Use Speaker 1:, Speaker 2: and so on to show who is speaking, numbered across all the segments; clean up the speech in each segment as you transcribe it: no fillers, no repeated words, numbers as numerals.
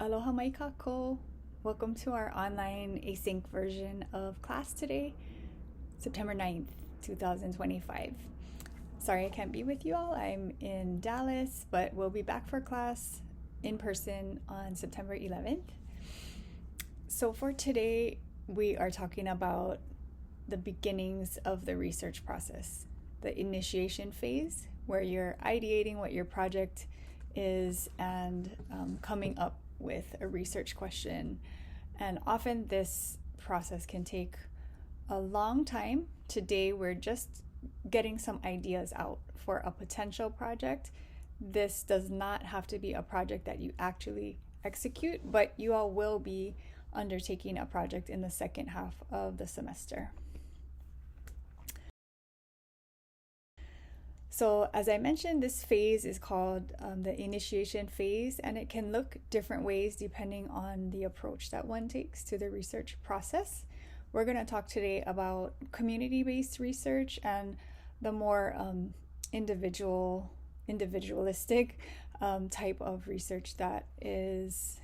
Speaker 1: Aloha mai kako. Welcome to our online async version of class today, September 9th, 2025. Sorry I can't be with you all. I'm in Dallas, but we'll be back for class in person on September 11th. So for today, we are talking about the beginnings of the research process, the initiation phase, where you're ideating what your project is and coming up with a research question. And often this process can take a long time. Today we're just getting some ideas out for a potential project. This does not have to be a project that you actually execute, but you all will be undertaking a project in the second half of the semester. So as I mentioned, this phase is called the initiation phase, and it can look different ways depending on the approach that one takes to the research process. We're going to talk today about community-based research and the more individualistic type of research that is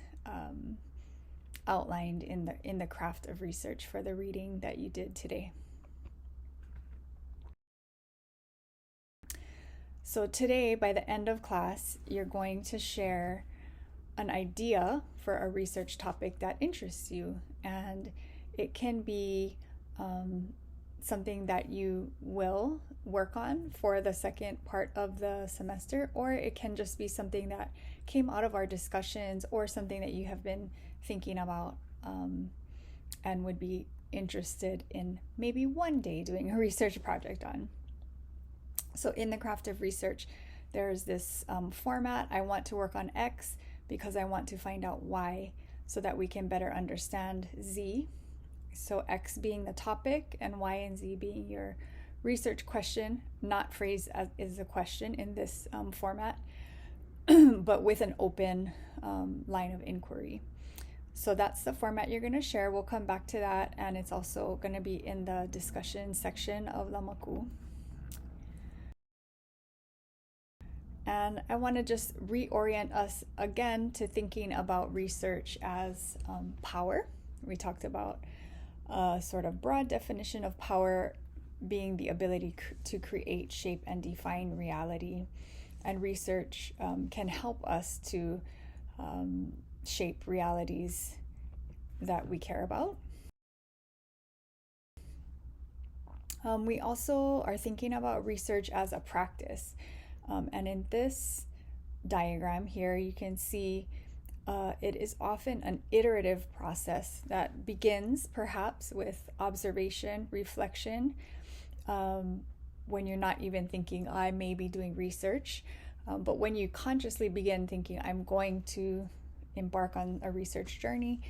Speaker 1: outlined in the craft of research for the reading that you did today. So today, by the end of class, you're going to share an idea for a research topic that interests you. And it can be something that you will work on for the second part of the semester, or it can just be something that came out of our discussions or something that you have been thinking about and would be interested in maybe one day doing a research project on. So in the craft of research, there's this format. I want to work on X because I want to find out Y so that we can better understand Z. So X being the topic and Y and Z being your research question, not phrased as a question in this format, but with an open line of inquiry. So that's the format you're going to share. We'll come back to that, and it's also going to be in the discussion section of Lamaku. And I want to just reorient us again to thinking about research as power. We talked about a sort of broad definition of power being the ability to create, shape, and define reality. And research can help us to shape realities that we care about. We also are thinking about research as a practice. And in this diagram here, you can see it is often an iterative process that begins perhaps with observation, reflection, when you're not even thinking, I may be doing research. But when you consciously begin thinking, I'm going to embark on a research journey,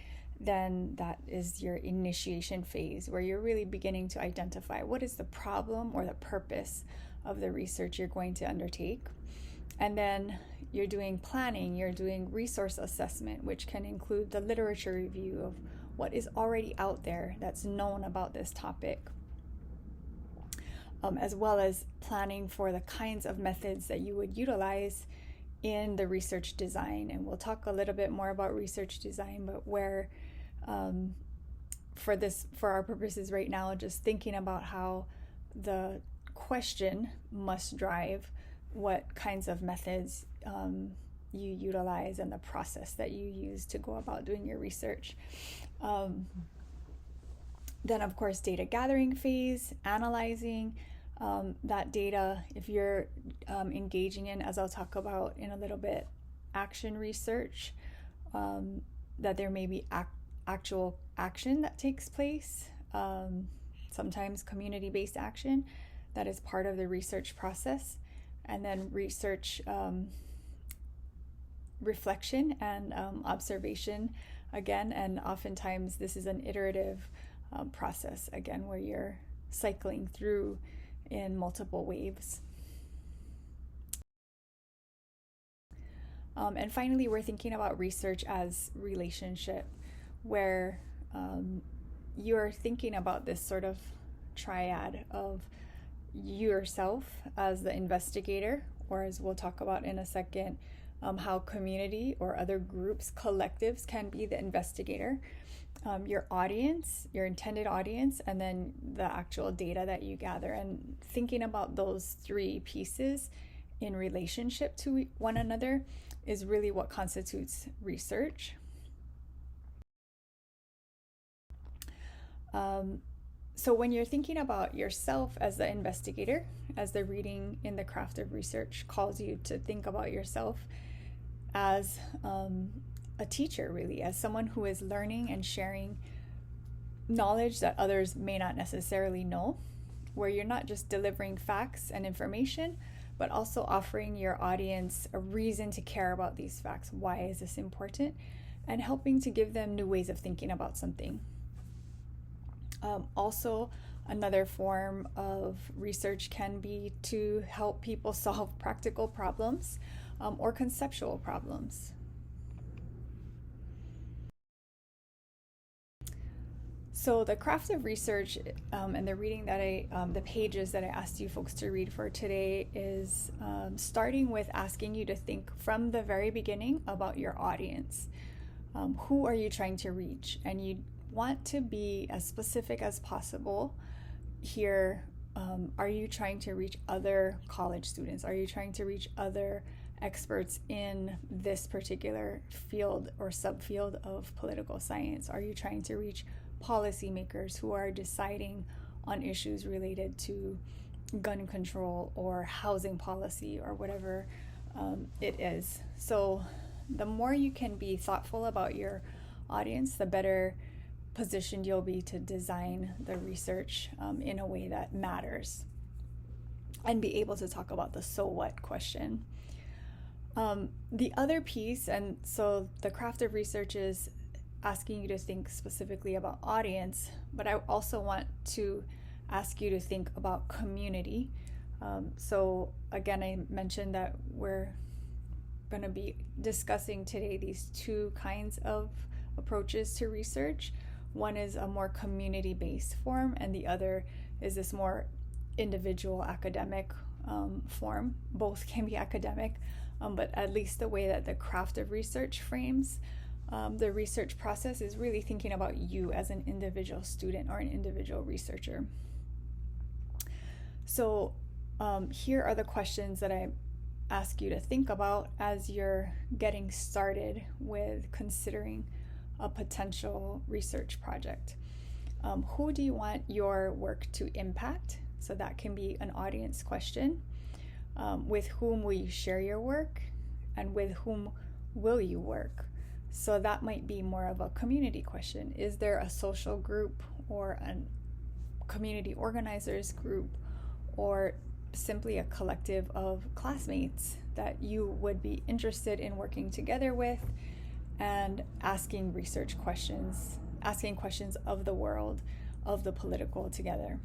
Speaker 1: then that is your initiation phase, where you're really beginning to identify what is the problem or the purpose of the research you're going to undertake. And then you're doing planning, you're doing resource assessment, which can include the literature review of what is already out there that's known about this topic, as well as planning for the kinds of methods that you would utilize in the research design. And we'll talk a little bit more about research design, but where for our purposes right now, just thinking about how the question must drive what kinds of methods you utilize and the process that you use to go about doing your research. Then, of course, data gathering phase, analyzing that data. If you're engaging in, as I'll talk about in a little bit, action research, that there may be actual action that takes place, sometimes community-based action that is part of the research process, and then research reflection and observation again. And oftentimes this is an iterative process, again, where you're cycling through in multiple waves. And finally, we're thinking about research as relationship, where you're thinking about this sort of triad of yourself as the investigator, or as we'll talk about in a second, how community or other groups, collectives can be the investigator, your audience, your intended audience, and then the actual data that you gather. And thinking about those three pieces in relationship to one another is really what constitutes research. So when you're thinking about yourself as the investigator, as the reading in the craft of research calls you to think about yourself as a teacher, really, as someone who is learning and sharing knowledge that others may not necessarily know, where you're not just delivering facts and information, but also offering your audience a reason to care about these facts. Why is this important? And helping to give them new ways of thinking about something. Also, another form of research can be to help people solve practical problems or conceptual problems. So the craft of research and the reading that the pages that I asked you folks to read for today is starting with asking you to think from the very beginning about your audience. Who are you trying to reach? And you want to be as specific as possible here. Are you trying to reach other college students? Are you trying to reach other experts in this particular field or subfield of political science? Are you trying to reach policymakers who are deciding on issues related to gun control or housing policy or whatever it is? So the more you can be thoughtful about your audience, the better positioned you'll be to design the research in a way that matters and be able to talk about the so what question. The other piece, and so the craft of research is asking you to think specifically about audience, but I also want to ask you to think about community. So again, I mentioned that we're going to be discussing today these two kinds of approaches to research. One is a more community-based form, and the other is this more individual academic form. Both can be academic, but at least the way that the craft of research frames the research process is really thinking about you as an individual student or an individual researcher. So here are the questions that I ask you to think about as you're getting started with considering a potential research project. Who do you want your work to impact? So that can be an audience question. With whom will you share your work? And with whom will you work? So that might be more of a community question. Is there a social group or a community organizers group or simply a collective of classmates that you would be interested in working together with and asking research questions, asking questions of the world, of the political together?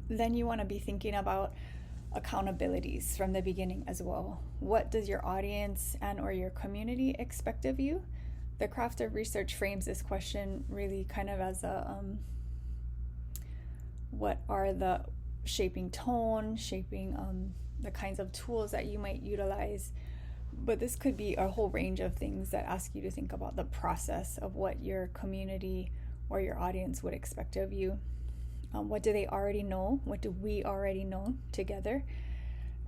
Speaker 1: Then you want to be thinking about accountabilities from the beginning as well. What does your audience and or your community expect of you? The craft of research frames this question really kind of as a what are the shaping tone, shaping the kinds of tools that you might utilize. But this could be a whole range of things that ask you to think about the process of what your community or your audience would expect of you. What do they already know? What do we already know together?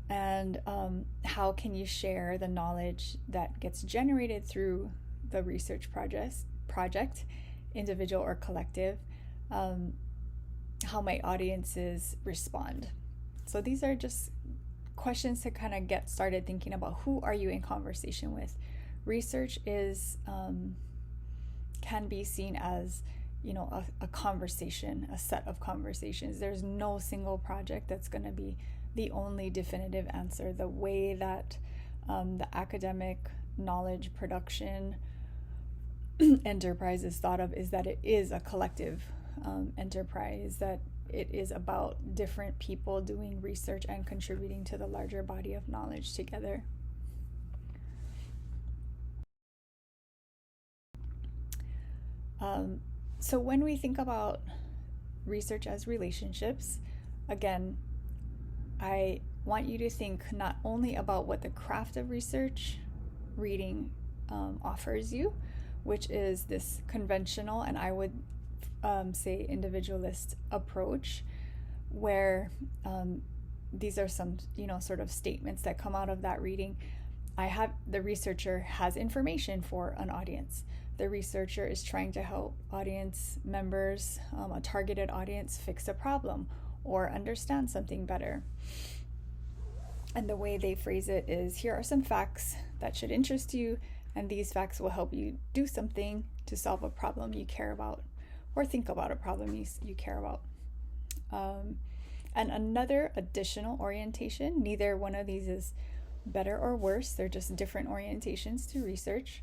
Speaker 1: And how can you share the knowledge that gets generated through the research project, individual or collective? How might audiences respond? So these are just questions to kind of get started thinking about who are you in conversation with. Research is can be seen as a conversation, a set of conversations. There's no single project that's going to be the only definitive answer. The way that the academic knowledge production enterprise is thought of is that it is a collective enterprise, that it is about different people doing research and contributing to the larger body of knowledge together. So when we think about research as relationships, again, I want you to think not only about what the craft of research reading offers you, which is this conventional and I would say individualist approach, where these are some, sort of statements that come out of that reading. The researcher has information for an audience. The researcher is trying to help audience members, a targeted audience, fix a problem or understand something better. And the way they phrase it is, here are some facts that should interest you, and these facts will help you do something to solve a problem you care about, or think about a problem you care about. And another additional orientation, neither one of these is better or worse, they're just different orientations to research,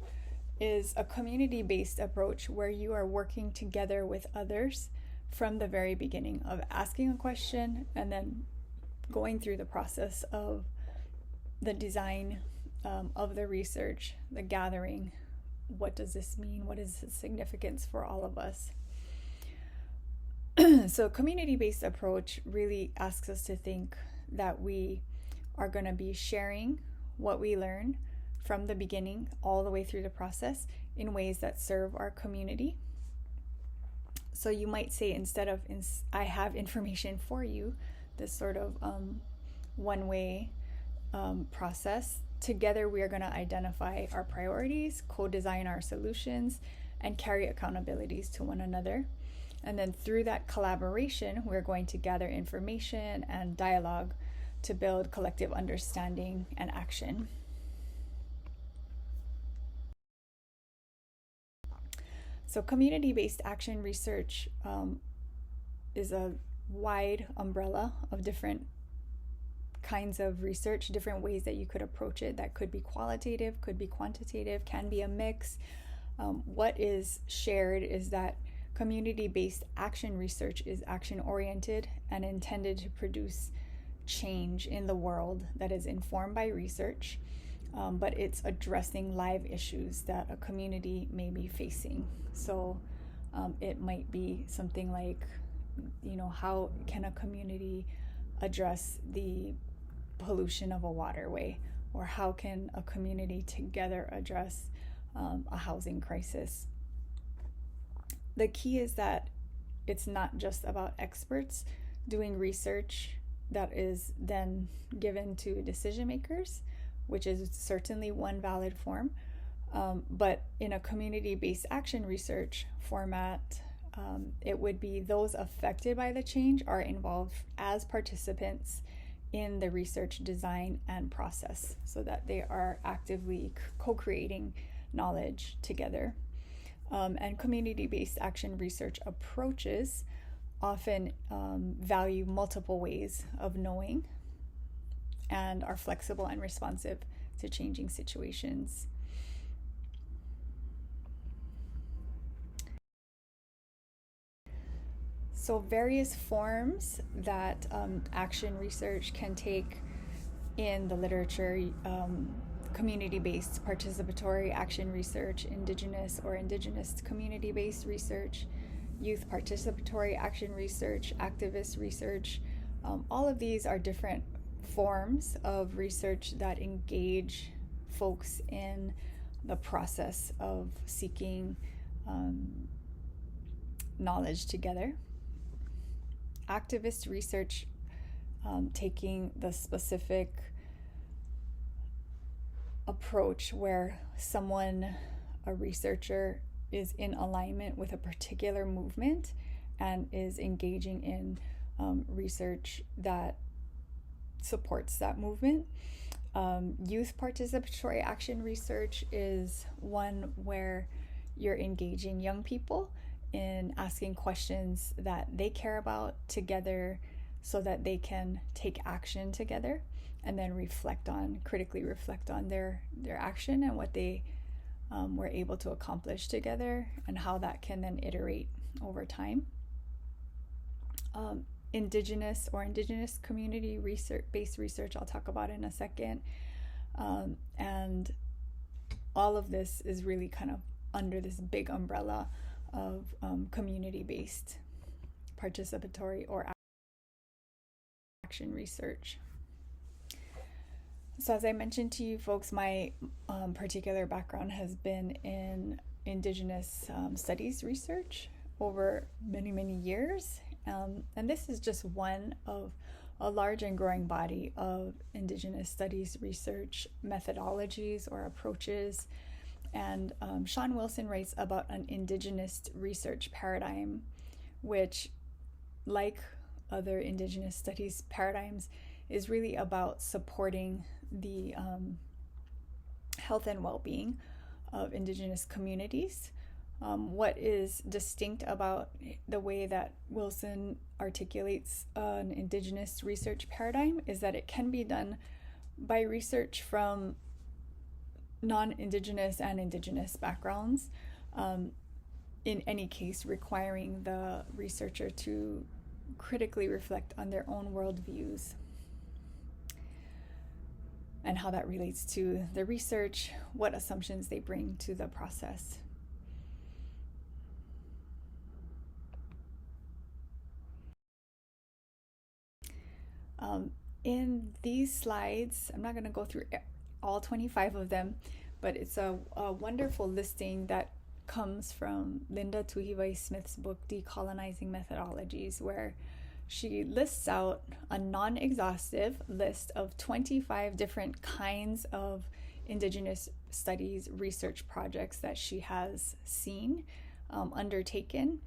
Speaker 1: is a community-based approach where you are working together with others from the very beginning of asking a question and then going through the process of the design of the research, the gathering. What does this mean? What is the significance for all of us? So community-based approach really asks us to think that we are going to be sharing what we learn from the beginning all the way through the process in ways that serve our community. So you might say, instead of I have information for you, this sort of one-way process, together we are going to identify our priorities, co-design our solutions, and carry accountabilities to one another. And then through that collaboration, we're going to gather information and dialogue to build collective understanding and action. So community-based action research is a wide umbrella of different kinds of research, different ways that you could approach it. That could be qualitative, could be quantitative, can be a mix. What is shared is that community-based action research is action-oriented and intended to produce change in the world that is informed by research, but it's addressing live issues that a community may be facing. So it might be something like, how can a community address the pollution of a waterway, or how can a community together address a housing crisis? The key is that it's not just about experts doing research that is then given to decision makers, which is certainly one valid form, but in a community-based action research format, it would be those affected by the change are involved as participants in the research design and process, so that they are actively co-creating knowledge together. And community-based action research approaches often value multiple ways of knowing and are flexible and responsive to changing situations. So various forms that action research can take in the literature, community-based participatory action research, indigenous or indigenous community-based research, youth participatory action research, activist research. All of these are different forms of research that engage folks in the process of seeking knowledge together. Activist research, taking the specific approach where someone, a researcher, is in alignment with a particular movement and is engaging in research that supports that movement. Youth participatory action research is one where you're engaging young people in asking questions that they care about together so that they can take action together and then critically reflect on their action and what they were able to accomplish together and how that can then iterate over time. Indigenous or indigenous community based research I'll talk about in a second. And all of this is really kind of under this big umbrella of community-based participatory or action research. So, as I mentioned to you folks, my particular background has been in Indigenous studies research over many, many years. And this is just one of a large and growing body of Indigenous studies research methodologies or approaches. And Sean Wilson writes about an Indigenous research paradigm, which, like other Indigenous studies paradigms, is really about supporting the health and well-being of Indigenous communities. What is distinct about the way that Wilson articulates an Indigenous research paradigm is that it can be done by research from non-Indigenous and Indigenous backgrounds, in any case requiring the researcher to critically reflect on their own worldviews and how that relates to the research, what assumptions they bring to the process. In these slides, I'm not going to go through all 25 of them, but it's a wonderful listing that comes from Linda Tuhivai Smith's book, Decolonizing Methodologies, where she lists out a non-exhaustive list of 25 different kinds of Indigenous studies research projects that she has seen, undertaken.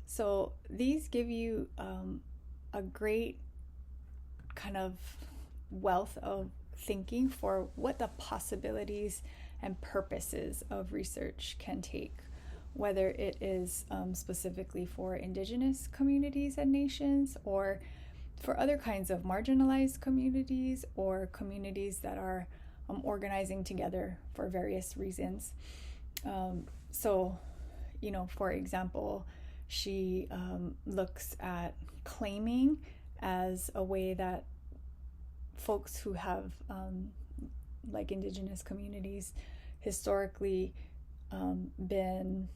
Speaker 1: So these give you a great kind of wealth of thinking for what the possibilities and purposes of research can take, whether it is specifically for Indigenous communities and nations, or for other kinds of marginalized communities, or communities that are organizing together for various reasons. So, for example, she looks at claiming as a way that folks who have, like Indigenous communities, historically been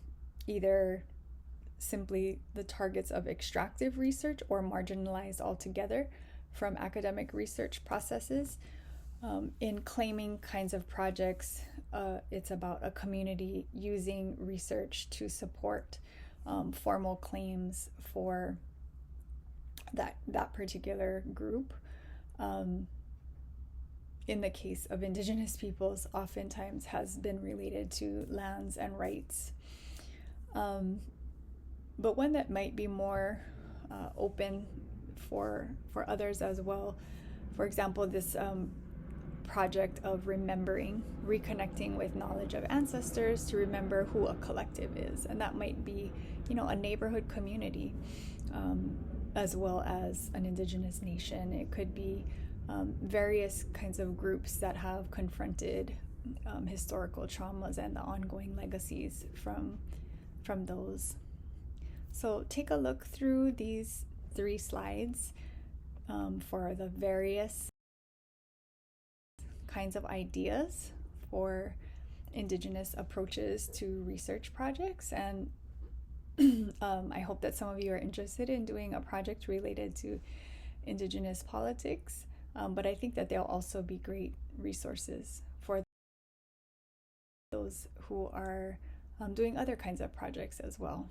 Speaker 1: either simply the targets of extractive research or marginalized altogether from academic research processes. In claiming kinds of projects, it's about a community using research to support formal claims for that particular group. In the case of Indigenous peoples, oftentimes has been related to lands and rights. But one that might be more open for others as well. For example, this project of reconnecting with knowledge of ancestors to remember who a collective is. And that might be, a neighborhood community, as well as an Indigenous nation. It could be various kinds of groups that have confronted historical traumas and the ongoing legacies from those. So take a look through these 3 slides for the various kinds of ideas for Indigenous approaches to research projects. And I hope that some of you are interested in doing a project related to Indigenous politics, but I think that they'll also be great resources for those who are doing other kinds of projects as well.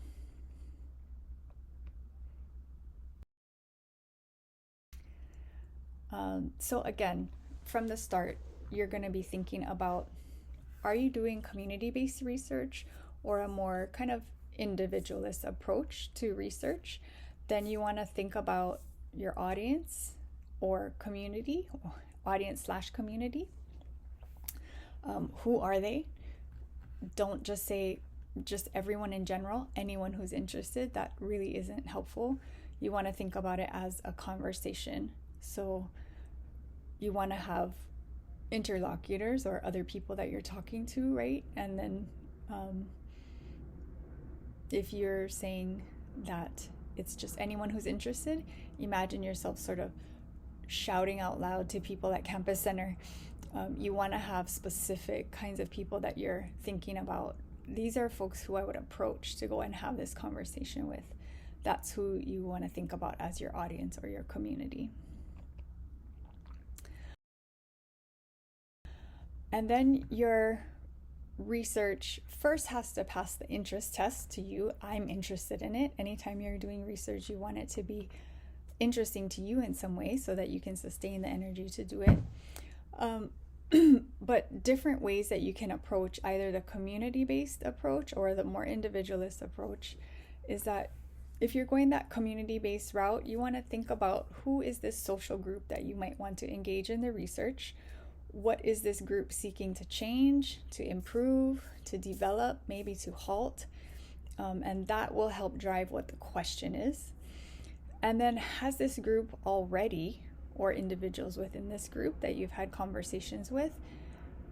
Speaker 1: So again, from the start, you're going to be thinking about, are you doing community-based research or a more kind of individualist approach to research? Then you want to think about your audience or community, audience/community. Who are they? Don't just say just everyone in general, anyone who's interested. That really isn't helpful. You want to think about it as a conversation. So you want to have interlocutors or other people that you're talking to, right? And then if you're saying that it's just anyone who's interested, imagine yourself sort of shouting out loud to people at Campus Center. You want to have specific kinds of people that you're thinking about. These are folks who I would approach to go and have this conversation with. That's who you want to think about as your audience or your community. And then your research first has to pass the interest test to you. I'm interested in it. Anytime you're doing research, you want it to be interesting to you in some way so that you can sustain the energy to do it. But different ways that you can approach either the community-based approach or the more individualist approach is that if you're going that community-based route, you want to think about who is this social group that you might want to engage in the research. What is this group seeking to change, to improve, to develop, maybe to halt? And that will help drive what the question is. And then has this group already, or individuals within this group that you've had conversations with,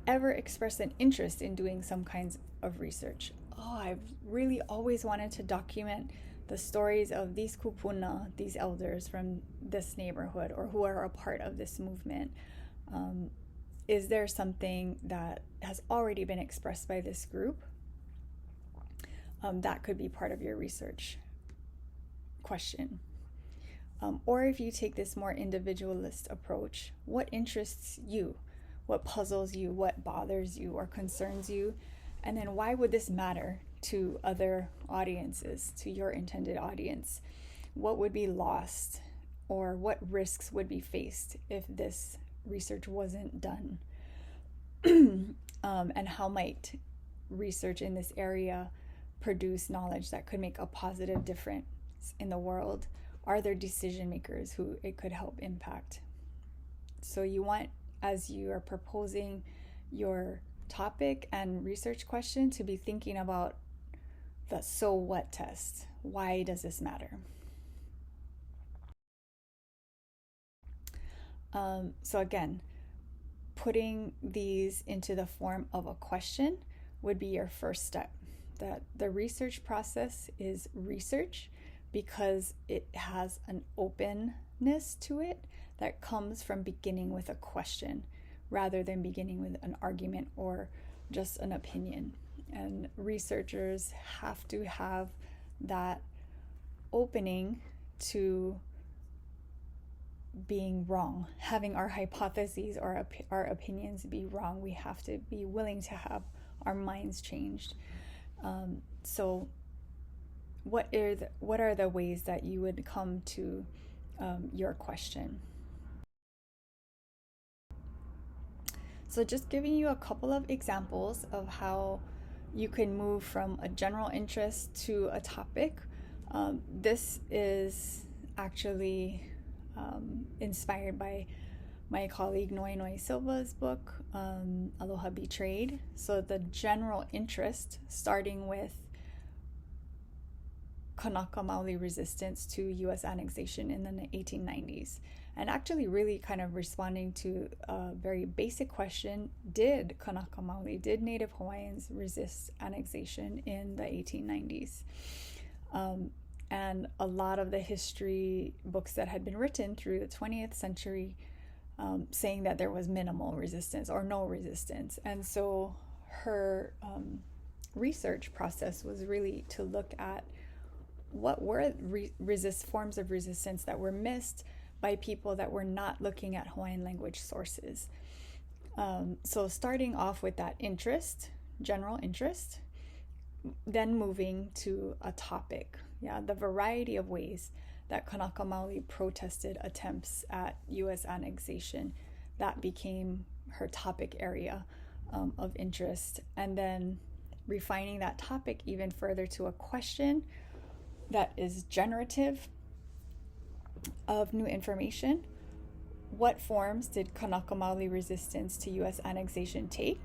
Speaker 1: ever expressed an interest in doing some kinds of research? Oh, I've really always wanted to document the stories of these kupuna, these elders from this neighborhood, or who are a part of this movement. Is there something that has already been expressed by this group? That could be part of your research question. Or if you take this more individualist approach, what interests you? What puzzles you? What bothers you or concerns you? And then why would this matter to other audiences, to your intended audience? What would be lost or what risks would be faced if this research wasn't done? And how might research in this area produce knowledge that could make a positive difference in the world? Are there decision makers who it could help impact? So you want, as you are proposing your topic and research question, to be thinking about the so what test. Why does this matter? So again, putting these into the form of a question would be your first step. That the research process is research because it has an openness to it that comes from beginning with a question rather than beginning with an argument or just an opinion. And researchers have to have that opening to being wrong, having our hypotheses or our opinions be wrong. We have to be willing to have our minds changed. So what are the ways that you would come to your question? So just giving you a couple of examples of how you can move from a general interest to a topic. This is actually inspired by my colleague Noe Silva's book, Aloha Betrayed. So the general interest, starting with Kanaka Maoli resistance to U.S. annexation in the 1890s, and actually really kind of responding to a very basic question: did Kanaka Maoli, did Native Hawaiians resist annexation in the 1890s? And a lot of the history books that had been written through the 20th century saying that there was minimal resistance or no resistance. And so her research process was really to look at what were forms of resistance that were missed by people that were not looking at Hawaiian language sources. So starting off with that interest, general interest, then moving to a topic. Yeah, the variety of ways that Kanaka Maoli protested attempts at U.S. annexation, that became her topic area of interest. And then refining that topic even further to a question that is generative of new information. What forms did Kanaka Maoli resistance to U.S. annexation take?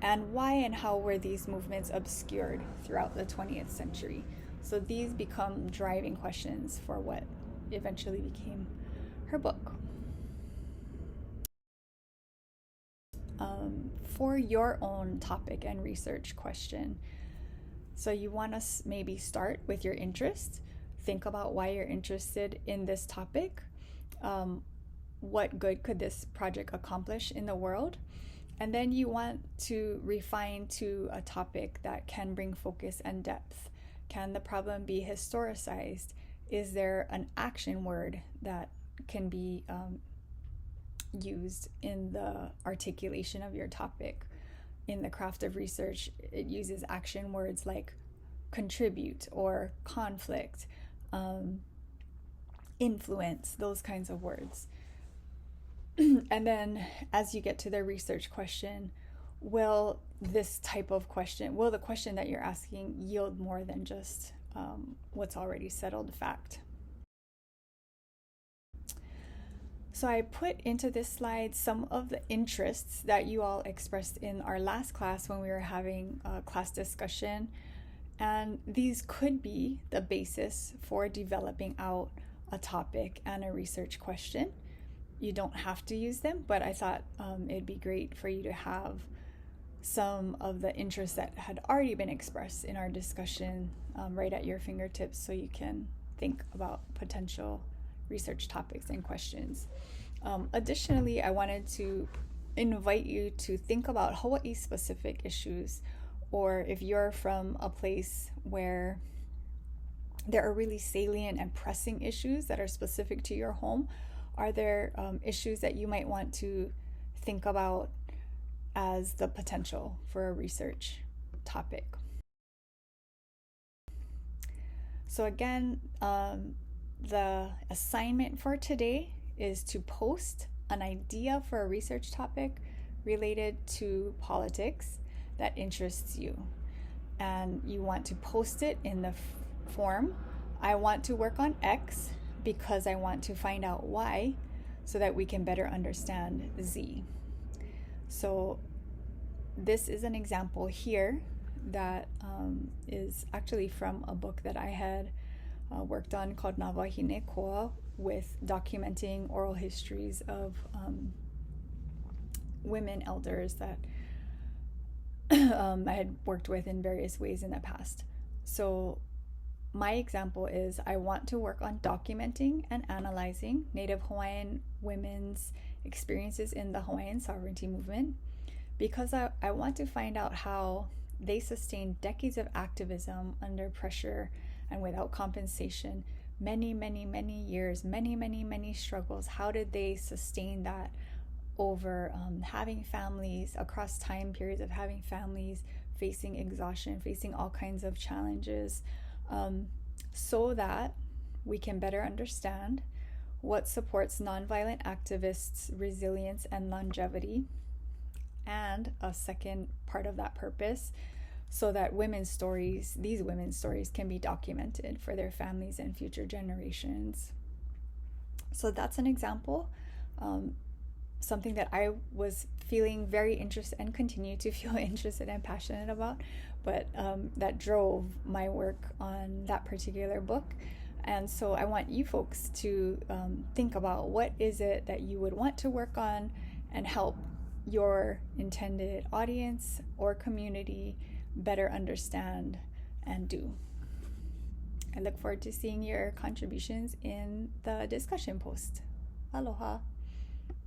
Speaker 1: And why and how were these movements obscured throughout the 20th century? So these become driving questions for what eventually became her book. For your own topic and research question, so you want to maybe start with your interest. Think about why you're interested in this topic. What good could this project accomplish in the world? And then you want to refine to a topic that can bring focus and depth. Can the problem be historicized? Is there an action word that can be used in the articulation of your topic. In the craft of research, it uses action words like contribute or conflict, influence, those kinds of words. And then as you get to the research question, will the question that you're asking yield more than just what's already settled fact? So I put into this slide some of the interests that you all expressed in our last class when we were having a class discussion. And these could be the basis for developing out a topic and a research question. You don't have to use them, but I thought it'd be great for you to have some of the interests that had already been expressed in our discussion right at your fingertips, so you can think about potential research topics and questions. Additionally, I wanted to invite you to think about Hawaii specific issues, or if you're from a place where there are really salient and pressing issues that are specific to your home, are there issues that you might want to think about as the potential for a research topic? So again, the assignment for today is to post an idea for a research topic related to politics that interests you. And you want to post it in the form, I want to work on X because I want to find out Y so that we can better understand Z. So this is an example here that is actually from a book that I had worked on called Nawahine Koa, with documenting oral histories of women elders that I had worked with in various ways in the past. So my example is I want to work on documenting and analyzing Native Hawaiian women's experiences in the Hawaiian sovereignty movement, because I want to find out how they sustained decades of activism under pressure and without compensation, many years, many struggles. How did they sustain that over having families, across time periods of having families, facing exhaustion, facing all kinds of challenges, so that we can better understand what supports nonviolent activists' resilience and longevity. And a second part of that purpose, so that these women's stories can be documented for their families and future generations. So that's an example, something that I was feeling very interested and continue to feel interested and passionate about, but that drove my work on that particular book. And so I want you folks to think about what is it that you would want to work on and help your intended audience or community better understand and do. I look forward to seeing your contributions in the discussion post. Aloha.